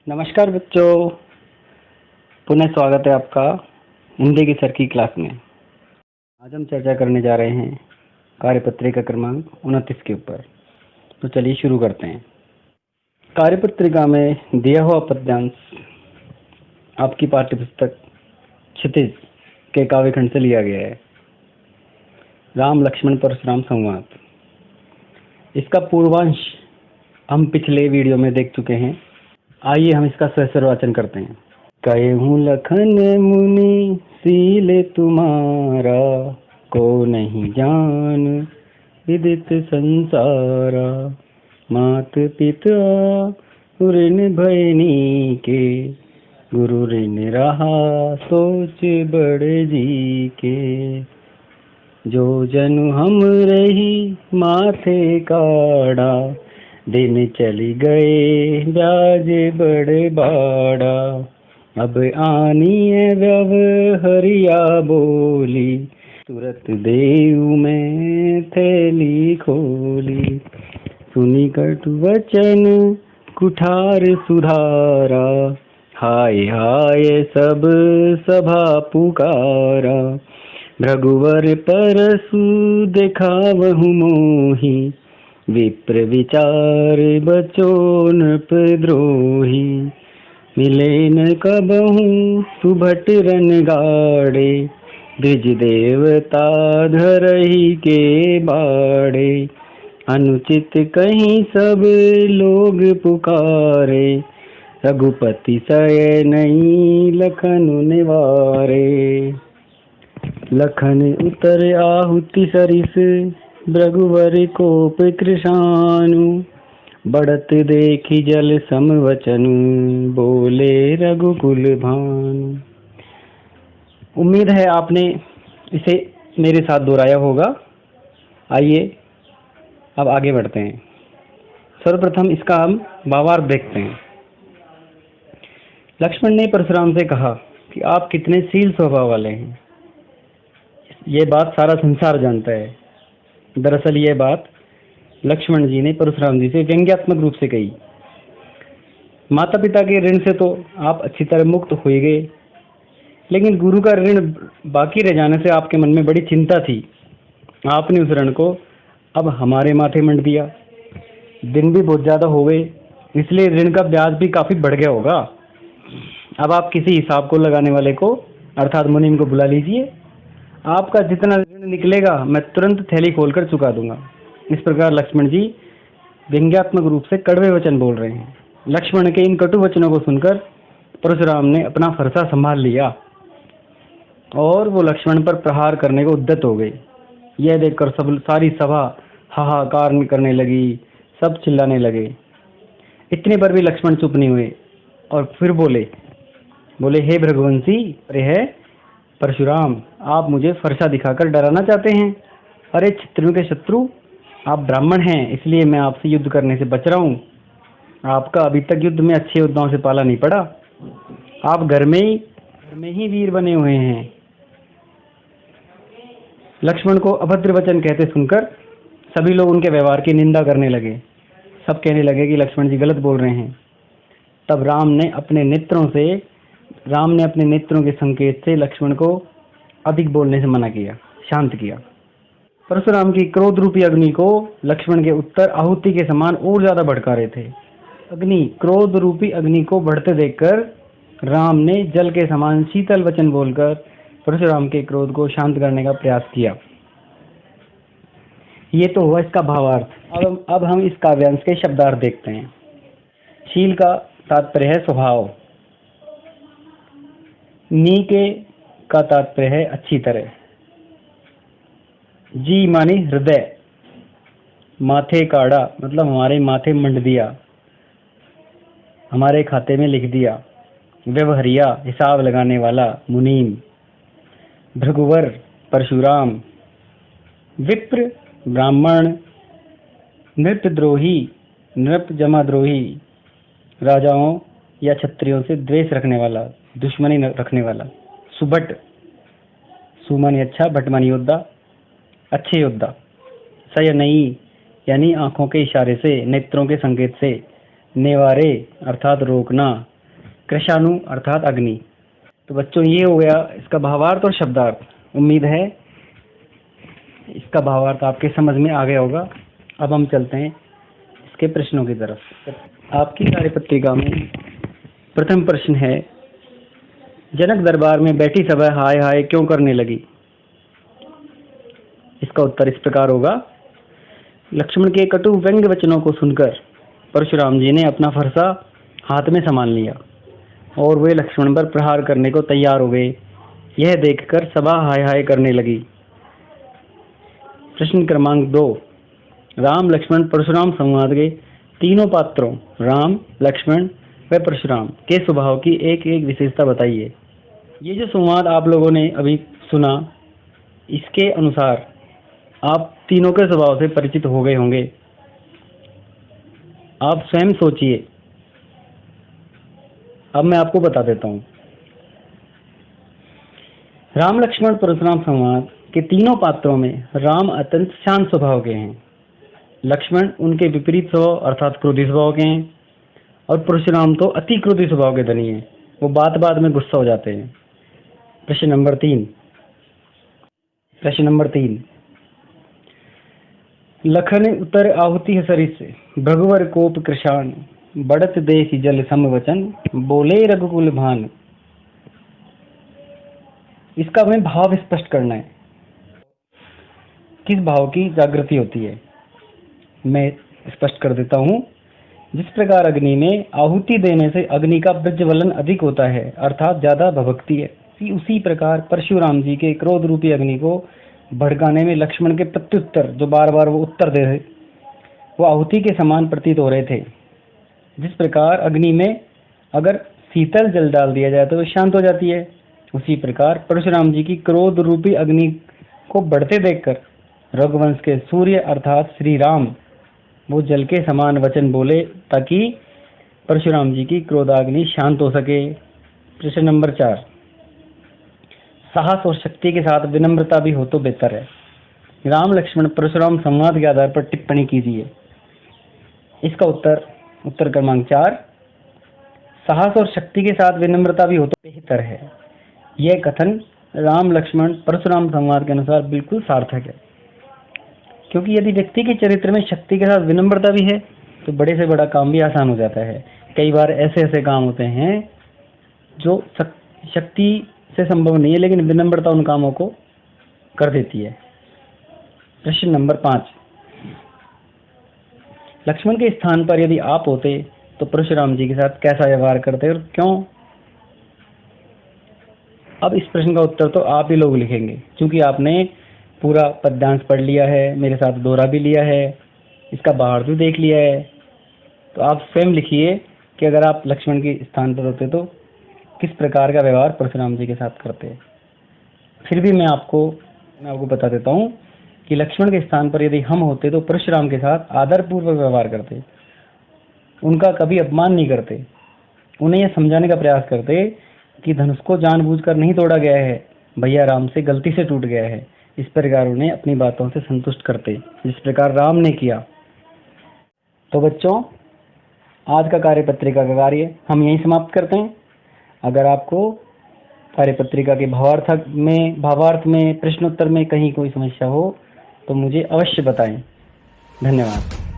नमस्कार बच्चों, पुनः स्वागत है आपका हिंदी की सर की क्लास में। आज हम चर्चा करने जा रहे हैं कार्यपत्रिका क्रमांक 29 के ऊपर। तो चलिए शुरू करते हैं। कार्यपत्रिका में दिया हुआ पद्यांश आपकी पाठ्यपुस्तक क्षितिज के काव्यखंड से लिया गया है। राम लक्ष्मण परशुराम संवाद। इसका पूर्वांश हम पिछले वीडियो में देख चुके हैं। आइए हम इसका सहस्र वाचन करते हैं। कहूँ लखन मुनि सीले तुम्हारा, को नहीं जान विदित संसारा। मात पिता ऋण भयनी के, गुरु ऋण रहा सोच बड़े जी के। जो जनु हम रही माथे काड़ा, दिन चली गए ब्याज बड़े बाड़ा। अब आनी है व्यवहरिया बोली, तुरत देव में थैली खोली। सुनी कटु वचन कुठार सुधारा, हाय हाय सब सभा पुकारा। भृगुवर परसु देखावहु मोही, विप्र विचार बचो नृपद्रोही। मिले न कबहू सुभट रन गाड़े, द्विज देवता धरही के बाड़े। अनुचित कहीं सब लोग पुकारे, रघुपति सय नहीं लखन निवारे। लखन उतर आहुति सरिस, भृगुवर कोप कृशानु। बढ़त देखी जल समवचनु, बोले रघुकुल भानु। उम्मीद है आपने इसे मेरे साथ दोहराया होगा। आइए अब आगे बढ़ते हैं। सर्वप्रथम इसका हम भावार्थ देखते हैं। लक्ष्मण ने परशुराम से कहा कि आप कितने शील स्वभाव वाले हैं। ये बात सारा संसार जानता है। दरअसल ये बात लक्ष्मण जी ने परशुराम जी से व्यंग्यात्मक रूप से कही। माता पिता के ऋण से तो आप अच्छी तरह मुक्त हो गए, लेकिन गुरु का ऋण बाकी रह जाने से आपके मन में बड़ी चिंता थी। आपने उस ऋण को अब हमारे माथे मंड दिया। दिन भी बहुत ज़्यादा हो गए, इसलिए ऋण का ब्याज भी काफ़ी बढ़ गया होगा। अब आप किसी हिसाब को लगाने वाले को अर्थात मुनीम को बुला लीजिए। आपका जितना ऋण निकलेगा मैं तुरंत थैली खोलकर चुका दूंगा। इस प्रकार लक्ष्मण जी व्यंग्यात्मक रूप से कड़वे वचन बोल रहे हैं। लक्ष्मण के इन कटु वचनों को सुनकर परशुराम ने अपना फरसा संभाल लिया और वो लक्ष्मण पर प्रहार करने को उद्यत हो गए। यह देखकर सब सारी सभा हाहाकार करने लगी, सब चिल्लाने लगे। इतने पर भी लक्ष्मण चुप नहीं हुए और फिर बोले हे भृगुवंशी, अरे है परशुराम, आप मुझे फरसा दिखाकर डराना चाहते हैं। अरे क्षत्रियों के शत्रु, आप ब्राह्मण हैं, इसलिए मैं आपसे युद्ध करने से बच रहा हूँ। आपका अभी तक युद्ध में अच्छे योद्धाओं से पाला नहीं पड़ा। आप घर में ही वीर बने हुए हैं। लक्ष्मण को अभद्र वचन कहते सुनकर सभी लोग उनके व्यवहार की निंदा करने लगे। सब कहने लगे कि लक्ष्मण जी गलत बोल रहे हैं। तब राम ने अपने नेत्रों के संकेत से लक्ष्मण को अधिक बोलने से मना किया, शांत किया। परशुराम की क्रोध रूपी अग्नि को लक्ष्मण के उत्तर आहुति के समान और ज्यादा भड़का रहे थे। क्रोध रूपी अग्नि को बढ़ते देखकर राम ने जल के समान शीतल वचन बोलकर परशुराम के क्रोध को शांत करने का प्रयास किया। ये तो हुआ इसका भावार्थ। अब हम इस काव्यांश के शब्दार्थ देखते हैं। शील का तात्पर्य है स्वभाव। नीके का तात्पर्य है अच्छी तरह। जी मानी हृदय। माथे काड़ा मतलब हमारे माथे मंड दिया, हमारे खाते में लिख दिया। व्यवहरिया हिसाब लगाने वाला मुनीम। भृगुवर परशुराम। विप्र ब्राह्मण। नृपद्रोही नृप जमा द्रोही, राजाओं या क्षत्रियों से द्वेष रखने वाला, दुश्मनी रखने वाला। सुभट सुमन अच्छा, भटमानी योद्धा, अच्छे योद्धा। सयनई यानी आंखों के इशारे से, नेत्रों के संकेत से। नेवारे अर्थात रोकना, कृशाणु अर्थात अग्नि। तो बच्चों ये हो गया इसका भावार्थ और शब्दार्थ। उम्मीद है इसका भावार्थ आपके समझ में आ गया होगा। अब हम चलते हैं इसके प्रश्नों की तरफ। आपकी कार्यपत्रिका में प्रथम प्रश्न है, जनक दरबार में बैठी सभा हाय हाय क्यों करने लगी। इसका उत्तर इस प्रकार होगा, लक्ष्मण के कटु व्यंग्य वचनों को सुनकर परशुराम जी ने अपना फरसा हाथ में संभाल लिया और वे लक्ष्मण पर प्रहार करने को तैयार हो गए। यह देखकर सभा हाय हाय करने लगी। प्रश्न क्रमांक 2, राम लक्ष्मण परशुराम संवाद के तीनों पात्रों राम, लक्ष्मण व परशुराम के स्वभाव की एक एक विशेषता बताइए। ये जो संवाद आप लोगों ने अभी सुना, इसके अनुसार आप तीनों के स्वभाव से परिचित हो गए होंगे। आप स्वयं सोचिए। अब मैं आपको बता देता हूँ। राम लक्ष्मण परशुराम संवाद के तीनों पात्रों में राम अत्यंत शांत स्वभाव के हैं, लक्ष्मण उनके विपरीत स्वभाव अर्थात क्रोधी स्वभाव के हैं और परशुराम तो अति क्रोधी स्वभाव के धनी हैं। वो बात बात में गुस्सा हो जाते हैं। प्रश्न नंबर 3, लखन उतर आहुति सरिस भगवर कोप कृशान बढ़त देश जल सम वचन बोले रघुकुल भान। इसका हमें भाव स्पष्ट करना है, किस भाव की जागृति होती है। मैं स्पष्ट कर देता हूँ। जिस प्रकार अग्नि में आहुति देने से अग्नि का प्रज्वलन अधिक होता है अर्थात ज्यादा भभकती है, उसी प्रकार परशुराम जी के क्रोध रूपी अग्नि को भड़काने में लक्ष्मण के प्रत्युत्तर जो बार बार वो उत्तर दे रहे वो आहुति के समान प्रतीत हो रहे थे। जिस प्रकार अग्नि में अगर शीतल जल डाल दिया जाए तो वो शांत हो जाती है, उसी प्रकार परशुराम जी की क्रोध रूपी अग्नि को बढ़ते देखकर रघुवंश के सूर्य अर्थात श्री राम वो जल के समान वचन बोले ताकि परशुराम जी की क्रोधाग्नि शांत हो सके। प्रश्न नंबर 4, साहस और शक्ति के साथ विनम्रता भी हो तो बेहतर है। राम लक्ष्मण परशुराम संवाद के आधार पर टिप्पणी कीजिए। इसका उत्तर क्रमांक 4, साहस और शक्ति के साथ विनम्रता भी हो तो बेहतर है। यह कथन राम लक्ष्मण परशुराम संवाद के अनुसार बिल्कुल सार्थक है, क्योंकि यदि व्यक्ति के चरित्र में शक्ति के साथ विनम्रता भी है तो बड़े से बड़ा काम भी आसान हो जाता है। कई बार ऐसे काम होते हैं जो शक्ति से संभव नहीं है, लेकिन विनम्रता उन कामों को कर देती है। प्रश्न नंबर 5, लक्ष्मण के स्थान पर यदि आप होते तो परशुराम जी के साथ कैसा व्यवहार करते और क्यों। अब इस प्रश्न का उत्तर तो आप ही लोग लिखेंगे, क्योंकि आपने पूरा पद्यांश पढ़ लिया है, मेरे साथ दोहरा भी लिया है, इसका भावार्थ भी देख लिया है। तो आप स्वयं लिखिए कि अगर आप लक्ष्मण के स्थान पर होते तो किस प्रकार का व्यवहार परशुराम जी के साथ करते। फिर भी मैं आपको बता देता हूँ कि लक्ष्मण के स्थान पर यदि हम होते तो परशुराम के साथ आदरपूर्वक व्यवहार करते, उनका कभी अपमान नहीं करते, उन्हें यह समझाने का प्रयास करते कि धनुष को जानबूझकर नहीं तोड़ा गया है, भैया राम से गलती से टूट गया है। इस प्रकार उन्हें अपनी बातों से संतुष्ट करते, जिस प्रकार राम ने किया। तो बच्चों, आज का कार्यपत्रिका का कार्य हम यहीं समाप्त करते हैं। अगर आपको कार्यपत्रिका के भावार्थ में प्रश्नोत्तर में कहीं कोई समस्या हो तो मुझे अवश्य बताएं। धन्यवाद।